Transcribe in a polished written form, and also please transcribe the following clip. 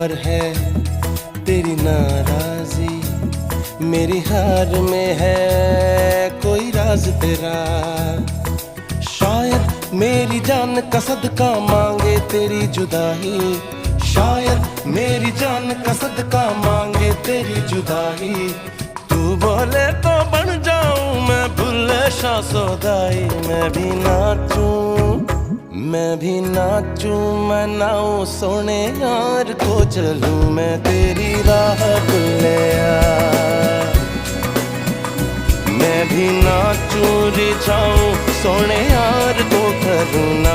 पर है तेरी नाराजी, मेरी हार में है कोई राज तेरा। शायद मेरी जान का सदका मांगे तेरी जुदाई, शायद मेरी जान का सदका मांगे तेरी जुदाई। तू बोले तो बन जाऊं मैं भुल्ले शाह सौदाई। मैं भी नाचूं मैं नाऊं सोने यार को चलूं मैं तेरी राह भुल्लिया। मैं भी नाचूं रिझाऊं सोने यार को करूं ना